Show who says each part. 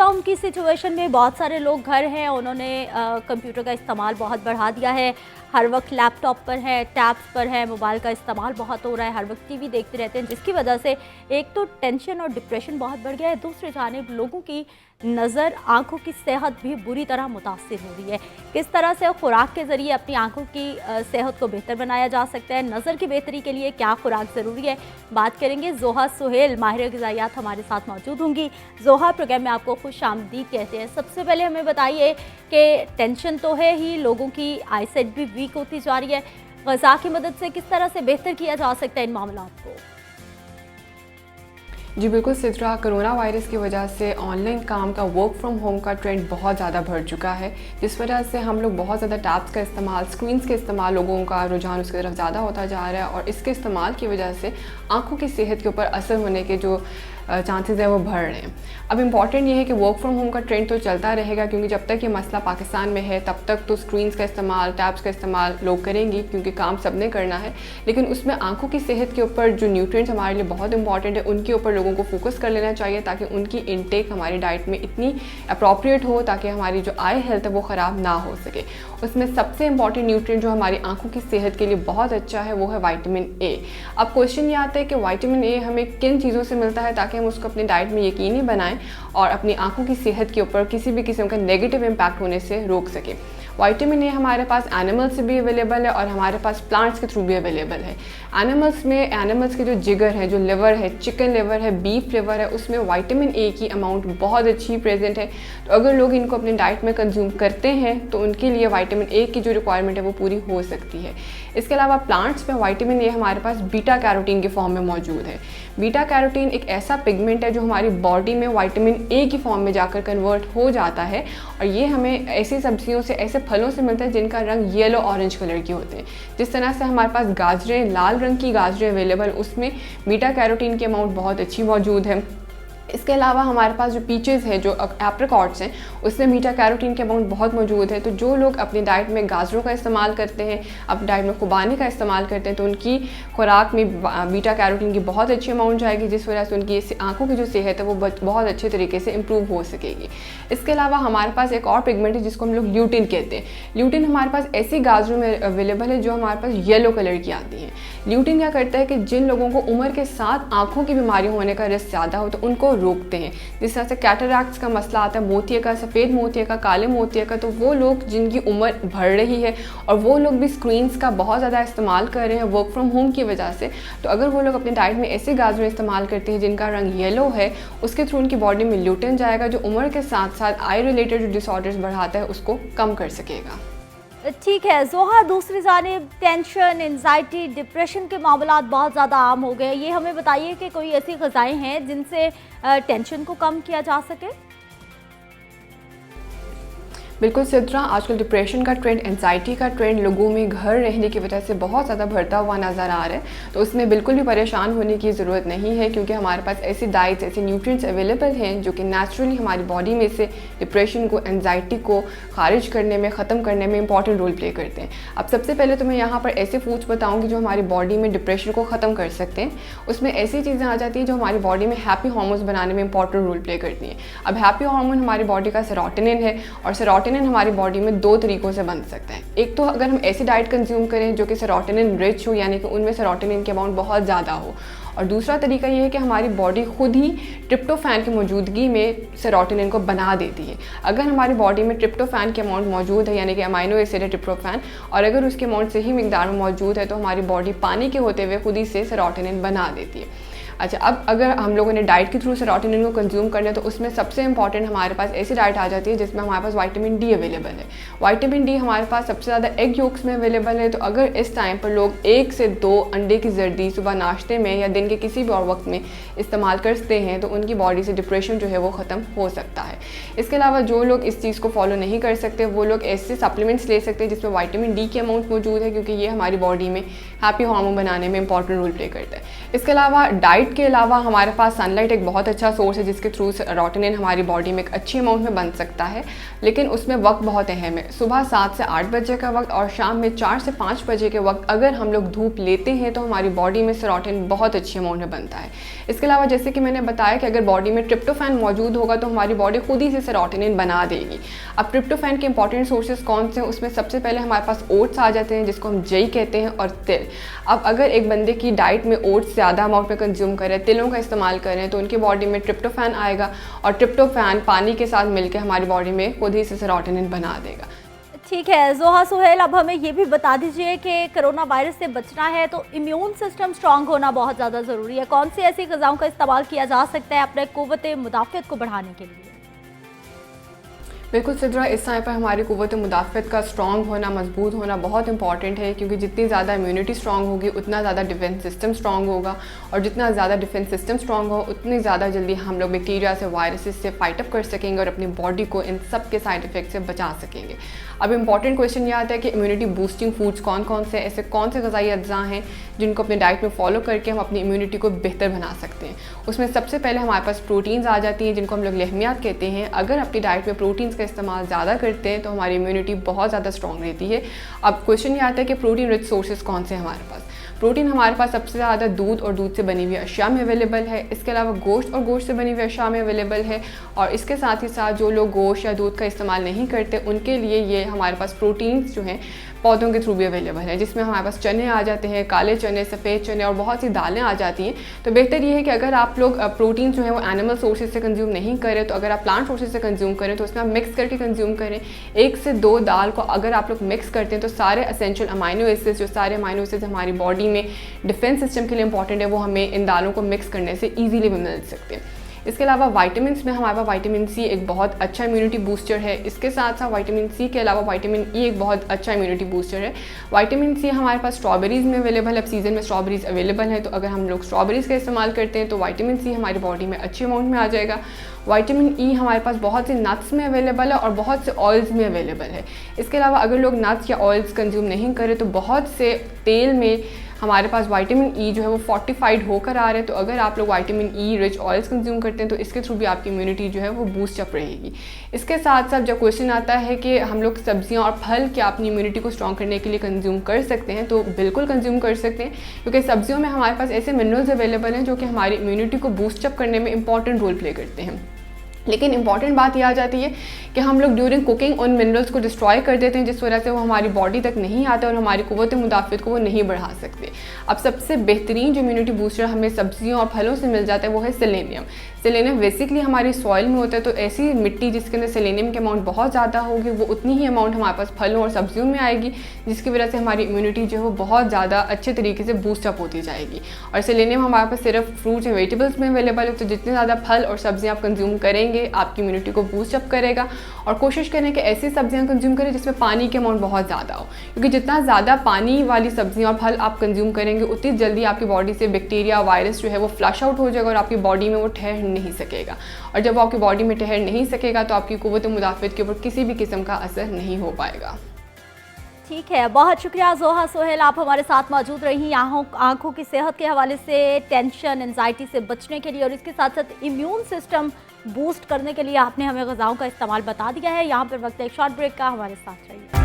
Speaker 1: Lockdown की situation में बहुत सारे लोग घर हैं, उन्होंने कंप्यूटर का इस्तेमाल बहुत बढ़ा दिया है। हर वक्त लैपटॉप पर है, टैब्स पर है, मोबाइल का इस्तेमाल बहुत हो रहा है, हर वक्त टीवी देखते रहते हैं, जिसकी वजह से एक तो टेंशन और डिप्रेशन बहुत बढ़ गया है, दूसरी जानिब लोगों की नज़र, आंखों की सेहत भी बुरी तरह मुतासिर हो रही है। किस तरह से खुराक के ज़रिए अपनी आंखों की सेहत को बेहतर बनाया जा सकता है, नज़र की बेहतरी के लिए क्या खुराक ज़रूरी है, बात करेंगे। जोहा सुहेल माहिर ग़िज़ाइयात हमारे साथ मौजूद होंगी। जोहा, प्रोग्राम में आपको खुशामदीद कहते हैं। सबसे पहले हमें बताइए कि टेंशन तो है ही, लोगों की आईसाइट भी वीक होती जा रही है, ग़िज़ा की मदद से किस तरह से बेहतर किया जा सकता है इन मामलात को?
Speaker 2: जी बिल्कुल सिद्रा, कोरोना वायरस की वजह से ऑनलाइन काम का, वर्क फ्रॉम होम का ट्रेंड बहुत ज़्यादा बढ़ चुका है, जिस वजह से हम लोग बहुत ज़्यादा टैब्स का इस्तेमाल, स्क्रीन्स के इस्तेमाल, लोगों का रुझान उसकी तरफ ज़्यादा होता जा रहा है और इसके इस्तेमाल की वजह से आंखों की सेहत के ऊपर असर होने के जो चांसेस है वो बढ़ रहे हैं। अब इम्पॉर्टेंट ये है कि वर्क फ्रॉम होम का ट्रेंड तो चलता रहेगा, क्योंकि जब तक ये मसला पाकिस्तान में है तब तक तो स्क्रीन्स का इस्तेमाल, टैब्स का इस्तेमाल लोग करेंगे, क्योंकि काम सबने करना है। लेकिन उसमें आंखों की सेहत के ऊपर जो न्यूट्रिएंट्स हमारे लिए बहुत इंपॉर्टेंट है, उनके ऊपर लोगों को फोकस कर लेना चाहिए, ताकि उनकी इनटेक हमारी डाइट में इतनी अप्रोप्रिएट हो ताकि हमारी जो आई हेल्थ है वो ख़राब ना हो सके। उसमें सबसे इंपॉर्टेंट न्यूट्रिएंट जो हमारी आंखों की सेहत के लिए बहुत अच्छा है वो है विटामिन ए। अब क्वेश्चन ये आता है कि विटामिन ए हमें किन चीज़ों से मिलता है ताकि हम उसको अपनी डाइट में यकीनी बनाएं और अपनी आंखों की सेहत के ऊपर किसी भी किस्म का नेगेटिव इम्पैक्ट होने से रोक सकें। विटामिन ए हमारे पास एनिमल्स से भी अवेलेबल है और हमारे पास प्लांट्स के थ्रू भी अवेलेबल है। एनिमल्स के जो जिगर है, जो लिवर है, चिकन लिवर है, बीफ लिवर है, उसमें विटामिन ए की अमाउंट बहुत अच्छी प्रेजेंट है। तो अगर लोग इनको अपनी डाइट में कंज्यूम करते हैं तो उनके लिए विटामिन ए की जो रिक्वायरमेंट है वो पूरी हो सकती है। इसके अलावा प्लांट्स में विटामिन ए हमारे पास बीटा कैरोटीन के फॉर्म में मौजूद है। बीटा कैरोटीन एक ऐसा पिगमेंट है जो हमारी बॉडी में विटामिन ए की फॉर्म में जाकर कन्वर्ट हो जाता है और ये हमें ऐसी सब्जियों से, ऐसे फलों से मिलता है जिनका रंग येलो ऑरेंज कलर के होते हैं। जिस तरह से हमारे पास गाजरें, लाल रंग की गाजरें अवेलेबल, उसमें बीटा कैरोटीन की अमाउंट बहुत अच्छी मौजूद है। इसके अलावा हमारे पास जो पीचेस है, जो एप्रिकॉट्स हैं, उसमें बीटा कैरोटीन की अमाउंट बहुत मौजूद है। तो जो लोग अपनी डाइट में गाजरों का इस्तेमाल करते हैं, अपनी डाइट में खुबानी का इस्तेमाल करते हैं, तो उनकी खुराक में बीटा कैरोटीन की बहुत अच्छी अमाउंट जाएगी, जिस वजह से उनकी आंखों की जो सेहत है वो बहुत अच्छे तरीके से इम्प्रूव हो सकेगी। इसके अलावा हमारे पास एक और पिगमेंट है जिसको हम लोग ल्यूटिन कहते हैं। ल्यूटिन हमारे पास ऐसी गाजरों में अवेलेबल है जो हमारे पास येलो कलर की आती हैं। ल्यूटिन क्या करता है कि जिन लोगों को उम्र के साथ आंखों की बीमारी होने का रिस्क ज़्यादा हो तो उनको रोकते हैं। जिस तरह से कैटरैक्ट्स का मसला आता है, मोतिया का, सफ़ेद मोतिया का, काले मोतिया का, तो वो लोग जिनकी उम्र बढ़ रही है और वो लोग भी स्क्रीन्स का बहुत ज़्यादा इस्तेमाल कर रहे हैं वर्क फ्रॉम होम की वजह से, तो अगर वो लोग अपनी डाइट में ऐसे गाजर इस्तेमाल करते हैं जिनका रंग येलो है, उसके थ्रू उनकी बॉडी में ल्यूटिन जाएगा जो उम्र के साथ साथ आई रिलेटेड जो डिसऑर्डर्स बढ़ाता है उसको कम कर सकेगा।
Speaker 1: ठीक है जोहा, दूसरी जानिब टेंशन, एंजाइटी, डिप्रेशन के मामलात बहुत ज़्यादा आम हो गए। ये हमें बताइए कि कोई ऐसी ग़िज़ाएं हैं जिनसे टेंशन को कम किया जा सके?
Speaker 2: बिल्कुल सिद्रा, आजकल डिप्रेशन का ट्रेंड, एंजाइटी का ट्रेंड लोगों में घर रहने की वजह से बहुत ज़्यादा बढ़ता हुआ नज़र आ रहा है। तो उसमें बिल्कुल भी परेशान होने की ज़रूरत नहीं है, क्योंकि हमारे पास ऐसी डाइट्स, ऐसे न्यूट्रिएंट्स अवेलेबल हैं जो कि नेचुरली हमारी बॉडी में से डिप्रेशन को, एंजाइटी को खारिज करने में, ख़त्म करने में इंपॉर्टेंट रोल प्ले करते हैं। अब सबसे पहले तो मैं यहाँ पर ऐसे फूड्स बताऊँगी जो हमारी बॉडी में डिप्रेशन को ख़त्म कर सकते हैं। उसमें ऐसी चीज़ें आ जाती हैं जो हमारी बॉडी में हैप्पी हार्मोन्स बनाने में इंपॉर्टेंट रोल प्ले करती हैं। अब हैप्पी हार्मोन हमारी बॉडी का सेरोटोनिन है और सेरोटोनिन हमारी बॉडी में दो तरीकों से बन सकता है। एक तो अगर हम ऐसी डाइट कंज्यूम करें जो कि सेरोटोनिन रिच हो, यानी कि उनमें सेरोटोनिन की अमाउंट बहुत ज़्यादा हो, और दूसरा तरीका ये है कि हमारी बॉडी खुद ही ट्रिप्टोफैन की मौजूदगी में सेरोटोनिन को बना देती है। अगर हमारी बॉडी में ट्रिप्टोफैन की अमाउंट मौजूद है, यानी कि अमाइनो एसिड है ट्रिप्टोफैन, और अगर उसकी अमाउंट सही मिकदार में मौजूद है तो हमारी बॉडी पानी के होते हुए खुद ही से सेरोटोनिन बना देती है। अच्छा, अब अगर हम लोगों ने डाइट के थ्रू सेरोटोनिन को कंज्यूम करना है तो उसमें सबसे इंपॉर्टेंट हमारे पास ऐसी डाइट आ जाती है जिसमें हमारे पास विटामिन डी अवेलेबल है। विटामिन डी हमारे पास सबसे ज़्यादा एग योक्स में अवेलेबल है। तो अगर इस टाइम पर लोग 1 से 2 अंडे की जर्दी सुबह नाश्ते में या दिन के किसी भी और वक्त में इस्तेमाल करते हैं तो उनकी बॉडी से डिप्रेशन जो है वो ख़त्म हो सकता है। इसके अलावा जो लोग इस चीज़ को फॉलो नहीं कर सकते वो लोग ऐसे सप्लीमेंट्स ले सकते हैं जिसमें विटामिन डी की अमाउंट मौजूद है, क्योंकि ये हमारी बॉडी में हैप्पी हार्मोन बनाने में इंपॉर्टेंट रोल प्ले करता है। इसके अलावा डाइट लाइट के अलावा हमारे पास सनलाइट एक बहुत अच्छा सोर्स है जिसके थ्रू सेरोटोनिन हमारी बॉडी में एक अच्छी अमाउंट में बन सकता है, लेकिन उसमें वक्त बहुत अहम है। सुबह 7 से 8 बजे का वक्त और शाम में 4 से 5 बजे के वक्त अगर हम लोग धूप लेते हैं तो हमारी बॉडी में सेरोटोनिन बहुत अच्छी अमाउंट में बनता है। इसके अलावा जैसे कि मैंने बताया कि अगर बॉडी में ट्रिप्टोफैन मौजूद होगा तो हमारी बॉडी खुद ही से सेरोटोनिन बना देगी। अब ट्रिप्टोफैन के इंपॉर्टेंट सोर्सेज कौन से हैं, उसमें सबसे पहले हमारे पास ओट्स आ जाते हैं जिसको हम जई कहते हैं, और तिल। अब अगर एक बंदे की डाइट में ओट्स ज़्यादा अमाउंट में कंज्यूम करें, तिलों का इस्तेमाल करें, तो उनकी बॉडी में ट्रिप्टोफैन आएगा और ट्रिप्टोफैन पानी के साथ मिलकर हमारी बॉडी में खुद ही से सेरोटोनिन बना देगा।
Speaker 1: ठीक है जोहा सुहेल, अब हमें ये भी बता दीजिए कि कोरोना वायरस से बचना है तो इम्यून सिस्टम स्ट्रांग होना बहुत ज़्यादा ज़रूरी है। कौन सी ऐसी ग़िज़ाओं का इस्तेमाल किया जा सकता है अपने क़ुव्वत मुदाफ़ियत को बढ़ाने के लिए?
Speaker 2: बिल्कुल सिद्रा, इस टाइम पर हमारी क़ुव्वत मुदाफ़ियत का स्ट्रॉन्ग होना, मजबूत होना बहुत इंपॉर्टेंट है, क्योंकि जितनी ज़्यादा इम्यूनिटी स्ट्रॉन्ग होगी उतना ज़्यादा डिफेंस सिस्टम स्ट्रॉन्ग होगा, और जितना ज़्यादा डिफेंस सिस्टम स्ट्रॉन्ग हो उतनी ज़्यादा जल्दी हम लोग बैक्टीरिया से, वायरसेस से फाइट अप कर सकेंगे और अपनी बॉडी को इन सब के साइड इफेक्ट से बचा सकेंगे। अब इंपॉर्टेंट क्वेश्चन ये आता है कि इम्यूनिटी बूस्टिंग फूड्स कौन कौन से, ऐसे कौन से ग़िज़ाई अज्जा हैं जिनको अपने डाइट में फॉलो करके हम अपनी इम्यूनिटी को बेहतर बना सकते हैं। उसमें सबसे पहले हमारे पास प्रोटीन्स आ जाती हैं जिनको हम लोग लेहमियात कहते हैं। अगर अपनी डाइट में प्रोटीन्स का इस्तेमाल ज़्यादा करते हैं तो हमारी इम्यूनिटी बहुत ज़्यादा स्ट्रॉन्ग रहती है। अब क्वेश्चन ये आता है कि प्रोटीन रिच सोर्सेज कौन से हैं हमारे पास। प्रोटीन हमारे पास सबसे ज़्यादा दूध और दूध से बनी हुई अशिया में अवेलेबल है। इसके अलावा गोश्त और गोश्त से बनी हुई अशिया में अवेलेबल है, और इसके साथ ही साथ जो लोग गोश्त या दूध का इस्तेमाल नहीं करते उनके लिए ये हमारे पास प्रोटीन्स जो हैं पौधों के थ्रू भी अवेलेबल है, जिसमें हमारे पास चने आ जाते हैं, काले चने, सफ़ेद चने और बहुत सी दालें आ जाती हैं। तो बेहतर ये है कि अगर आप लोग प्रोटीन जो है वो एनिमल सोर्सेज से कंज्यूम नहीं करें, तो अगर आप प्लांट सोर्सेज से कंज्यूम करें तो उसमें आप मिक्स करके कंज्यूम करें। 1 से 2 दाल को अगर आप लोग मिक्स करते हैं तो सारे एसेंशियल अमाइनो एसिड्स, जो सारे अमाइनो एसिड्स हमारी बॉडी में डिफेंस सिस्टम के लिए इंपॉर्टेंट है, वो हमें इन दालों को मिक्स करने से ईजिली भी मिल सकते हैं। इसके अलावा वाइटामिन में हमारे पास वाइटामिन सी एक बहुत अच्छा इम्यूनिटी बूस्टर है। इसके साथ साथ वाइटामिन सी के अलावा वाइटामिन ई एक बहुत अच्छा इम्यूनिटी बूस्टर है। वाइटामिन सी हमारे पास स्ट्रॉबेरीज़ में अवेलेबल है, अब सीज़न में स्ट्रॉबेरीज़ अवेलेबल है, तो अगर हम लोग स्ट्रॉबेरीज़ का इस्तेमाल करते हैं तो वाइटामिन सी हमारी बॉडी में अच्छी अमाउंट में आ जाएगा। वाइटामिन ई हमारे पास बहुत से नट्स में अवेलेबल है और बहुत से ऑयल्स में अवेलेबल है। इसके अलावा अगर लोग नट्स या ऑयल्स कंज्यूम नहीं करें तो बहुत से तेल में हमारे पास वाइटामिन ई जो है वो फोर्टिफाइड होकर आ रहे हैं। तो अगर आप लोग vitamin E rich oils consume करते हैं तो इसके थ्रू भी आपकी इम्यूनिटी जो है वो बूस्ट अप रहेगी। इसके साथ साथ जब क्वेश्चन आता है कि हम लोग सब्जियां और फल क्या अपनी इम्यूनिटी को स्ट्रॉन्ग करने के लिए कंज्यूम कर सकते हैं, तो बिल्कुल कंज्यूम कर सकते हैं, क्योंकि सब्जियों में हमारे पास ऐसे मिनरल्स अवेलेबल हैं जो कि हमारी इम्यूनिटी को बूस्ट अप करने में इंपॉर्टेंट रोल प्ले करते हैं। लेकिन इंपॉर्टेंट बात यह आ जाती है कि हम लोग ड्यूरिंग कुकिंग उन मिनरल्स को डिस्ट्रॉय कर देते हैं, जिस वजह से वो हमारी बॉडी तक नहीं आते और हमारी क़ुव्वत मुदाफ़ियत को वो नहीं बढ़ा सकते। अब सबसे बेहतरीन जो इम्यूनिटी बूस्टर हमें सब्जियों और फलों से मिल जाता है वो है सेलेनियम। सेलेनियम बेसिकली हमारी सॉइल में होता है, तो ऐसी मिट्टी जिसके अंदर सेलेनियम की अमाउंट बहुत ज़्यादा होगी वो उतनी ही अमाउंट हमारे पास फलों और सब्जियों में आएगी, जिसकी वजह से हमारी इम्यूनिटी जो है वो बहुत ज़्यादा अच्छे तरीके से बूस्ट अप होती जाएगी। और सेलेनियम हमारे पास सिर्फ फ्रूट्स एंड वेजिटेबल्स में अवेलेबल है, तो जितने ज़्यादा फल और सब्जियाँ आप कंज्यूम करेंगे आपकी इम्यूनिटी को बूस्ट अप करेगा। और कोशिश करें कि ऐसी सब्जियां कंज्यूम करें जिसमें पानी की अमाउंट बहुत ज़्यादा हो, क्योंकि जितना ज़्यादा पानी वाली सब्जियां और फल आप कंज्यूम करेंगे उतनी जल्दी आपकी बॉडी से बैक्टीरिया, वायरस जो है वो फ्लश आउट हो जाएगा और आपकी बॉडी में वो ठहर नहीं सकेगा। और जब वो आपकी बॉडी में ठहर नहीं सकेगा तो आपकी क़ुव्वत मुदाफ़ियत के ऊपर किसी भी किस्म का असर नहीं हो पाएगा।
Speaker 1: ठीक है, बहुत शुक्रिया जोहा सुहेल, आप हमारे साथ मौजूद रही आँखों की सेहत के हवाले से, टेंशन, एंजाइटी से बचने के लिए और इसके साथ साथ इम्यून सिस्टम बूस्ट करने के लिए आपने हमें ग़िज़ाओं का इस्तेमाल बता दिया है। यहाँ पर वक्त है एक शॉर्ट ब्रेक का, हमारे साथ रहिए।